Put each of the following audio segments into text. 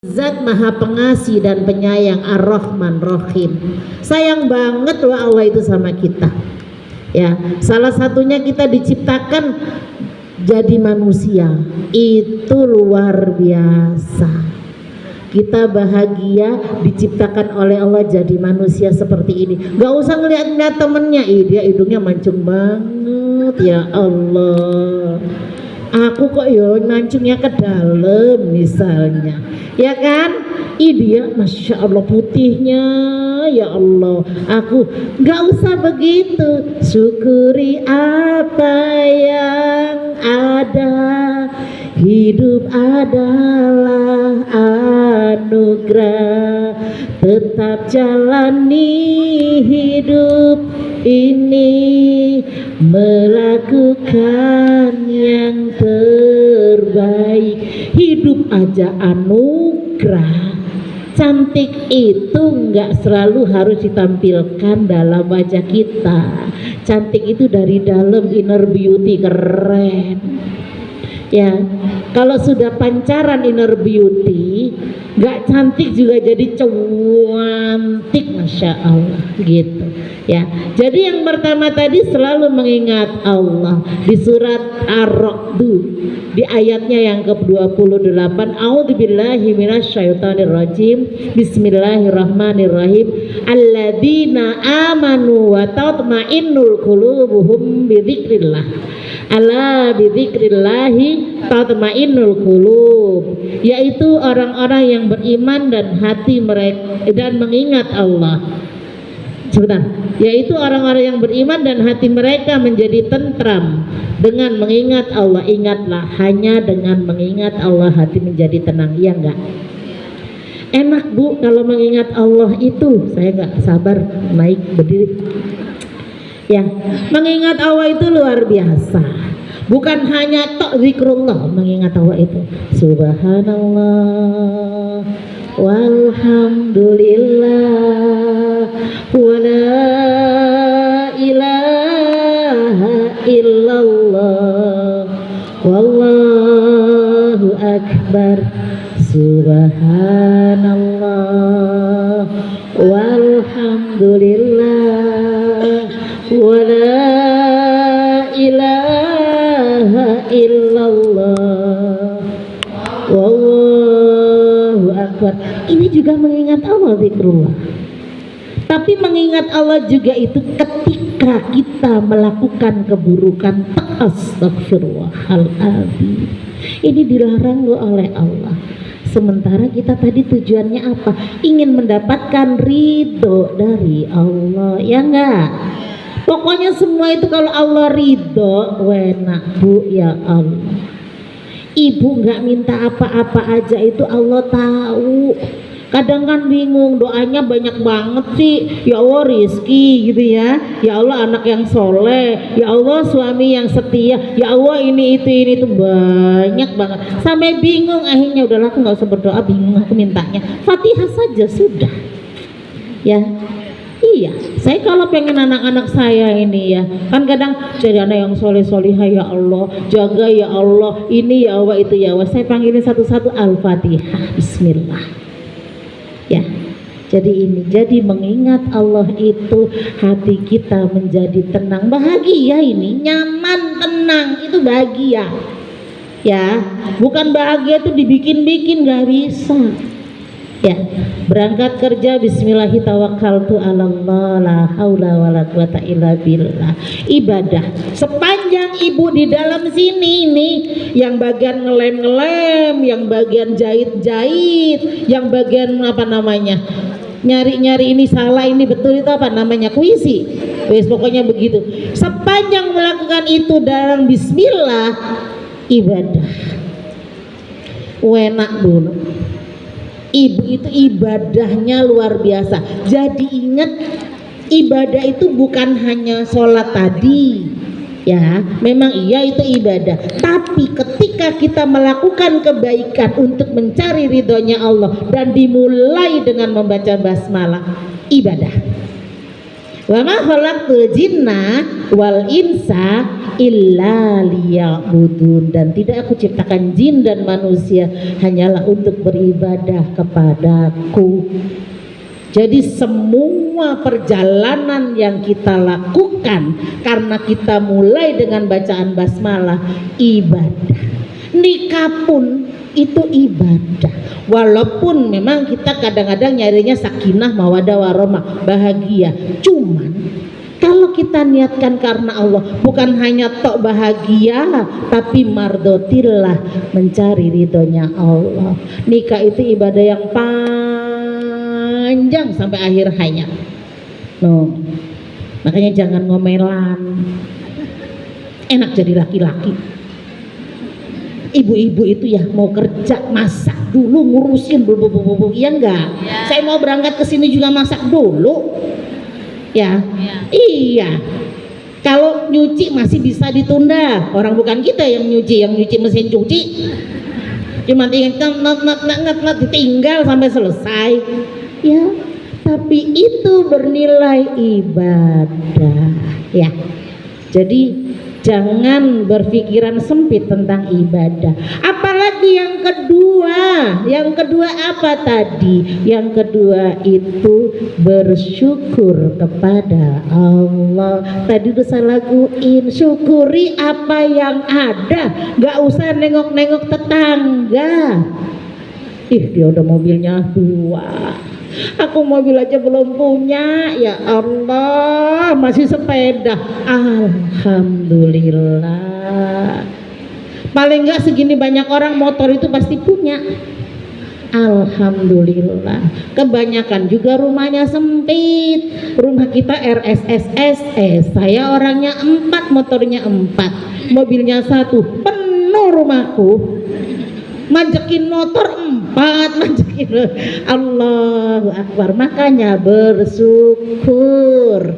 Zat Maha Pengasih dan Penyayang, Ar-Rahman Rahim. Sayang banget loh Allah itu sama kita. Ya, salah satunya kita diciptakan jadi manusia. Itu luar biasa. Kita bahagia diciptakan oleh Allah jadi manusia seperti ini. Gak usah ngeliat-ngeliat temennya, dia hidungnya mancung banget, ya Allah. Aku kok mancungnya ke dalam misalnya, ya kan? Dia Masya Allah putihnya, ya Allah. Aku gak usah begitu. Syukuri apa yang ada. Hidup adalah anugerah. Tetap jalani hidup ini, melakukan yang terbaik. Hidup aja anugerah. Cantik itu nggak selalu harus ditampilkan dalam wajah kita. Cantik itu dari dalam, inner beauty, keren. Ya, kalau sudah pancaran inner beauty, gak cantik juga jadi cantik, Masya Allah gitu. Ya, jadi yang pertama tadi selalu mengingat Allah di surat Ar-Ra'd di ayatnya yang ke-28. A'udzubillahi minasyaitonirrajim. Bismillahirrahmanirrahim. Alladzina amanu wa tatma'innul qulubuhum bidzikrillah. Ala bidzikrillahi tatmainnul qulub, yaitu orang-orang yang beriman dan hati mereka dan mengingat Allah. Sebentar, yaitu orang-orang yang beriman dan hati mereka menjadi tentram dengan mengingat Allah. Ingatlah, hanya dengan mengingat Allah hati menjadi tenang, ya enggak? Enak Bu kalau mengingat Allah itu. Saya enggak sabar naik berdiri. Ya, mengingat Allah itu luar biasa. Bukan hanya tok zikrullah, mengingat Allah itu subhanallah walhamdulillah wala ilaha illallah wallahu akbar subhanallah walhamdulillah wala ilaha illallah wallahu akbar. Ini juga mengingat Allah, zikrullah. Tapi mengingat Allah juga itu ketika kita melakukan keburukan, astagfirullahaladzim. Ini dilarang loh oleh Allah. Sementara kita tadi tujuannya apa? Ingin mendapatkan ridho dari Allah, ya enggak? Pokoknya semua itu kalau Allah ridho, enak Bu, ya Allah. Ibu nggak minta apa-apa aja itu Allah tahu. Kadang kan bingung, doanya banyak banget sih. Ya Allah rizki gitu ya. Ya Allah anak yang soleh. Ya Allah suami yang setia. Ya Allah ini itu banyak banget. Sampai bingung akhirnya udahlah aku nggak usah berdoa, bingung aku mintanya. Fatihah saja sudah. Ya. Iya, saya kalau pengen anak-anak saya ini ya, kan kadang jadi anak yang soleh-solihah, ya Allah, jaga ya Allah, ini ya Allah, itu ya Allah. Saya panggilin satu-satu, Al-Fatihah, Bismillah. Ya, jadi mengingat Allah itu hati kita menjadi tenang, bahagia ini, nyaman, tenang, itu bahagia. Ya, bukan bahagia itu dibikin-bikin, gak bisa. Ya, berangkat kerja bismillahirrahmanirrahim, la haula wala quwata illa billah. Ibadah sepanjang ibu di dalam sini nih, yang bagian ngelem-ngelem, yang bagian jahit-jahit, yang bagian apa namanya, nyari-nyari ini salah ini betul itu apa namanya, kuisi, wes pokoknya begitu. Sepanjang melakukan itu dalam bismillah, ibadah enak dulu. Ibu itu ibadahnya luar biasa. Jadi ingat, ibadah itu bukan hanya sholat tadi, ya memang iya itu ibadah. Tapi ketika kita melakukan kebaikan untuk mencari ridhonya Allah dan dimulai dengan membaca basmalah, ibadah. Wa ma khalaqtul jinna wal insa illa liya'budun, dan tidak aku ciptakan jin dan manusia hanyalah untuk beribadah kepadaku. Jadi semua perjalanan yang kita lakukan karena kita mulai dengan bacaan basmalah ibadah. Nikah pun itu ibadah. Walaupun memang kita kadang-kadang nyarinya sakinah mawadah warahmah, bahagia. Cuman kalau kita niatkan karena Allah, bukan hanya tok bahagia, tapi mardotillah, mencari ridhonya Allah. Nikah itu ibadah yang panjang sampai akhir hayat. No. Makanya jangan ngomelan. Enak jadi laki-laki. Ibu-ibu itu ya mau kerja masak dulu, ngurusin bubuk-bubuk, iya enggak? Ya. Saya mau berangkat ke sini juga masak dulu. Ya. Iya. Kalau nyuci masih bisa ditunda. Orang bukan kita yang nyuci mesin cuci. Cuma tinggal sampai selesai. Ya. Tapi itu bernilai ibadah. Ya. Jadi jangan berpikiran sempit tentang ibadah. Apalagi yang kedua apa tadi? Yang kedua itu bersyukur kepada Allah. Tadi udah saya laguin, syukuri apa yang ada, gak usah nengok-nengok tetangga. Ih, dia udah mobilnya 2, aku mobil aja belum punya, ya Allah, masih sepeda. Alhamdulillah. Paling enggak segini banyak orang motor itu pasti punya. Alhamdulillah. Kebanyakan juga rumahnya sempit. Rumah kita RSSS. Saya orangnya 4, motornya 4, mobilnya 1, penuh rumahku. Manjakin motor 4, manjakin. Allahu Akbar. Makanya bersyukur.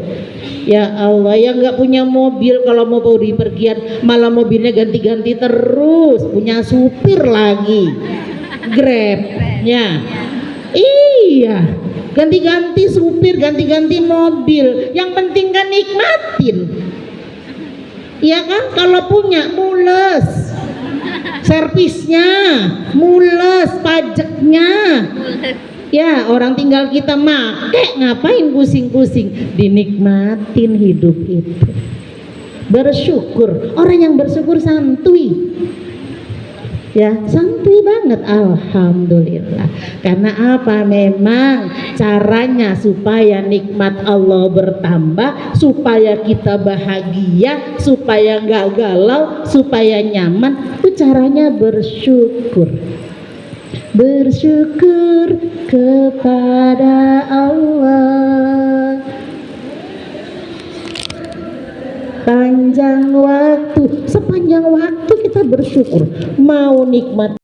Ya Allah, yang nggak punya mobil kalau mau di pergian malah mobilnya ganti-ganti terus, punya supir lagi, Grab ya. Iya, ganti-ganti supir, ganti-ganti mobil. Yang penting kan nikmatin. Iya kan, kalau punya mules, servisnya mules, pajaknya. Ya, orang tinggal kita make, ngapain pusing-pusing? Dinikmatin hidup itu. Bersyukur. Orang yang bersyukur santuy. Ya, santuy banget. Alhamdulillah. Karena apa? Memang caranya supaya nikmat Allah bertambah, supaya kita bahagia, supaya nggak galau, supaya nyaman, itu caranya bersyukur. Bersyukur kepada Allah. Panjang waktu, sepanjang waktu kita bersyukur. Mau nikmat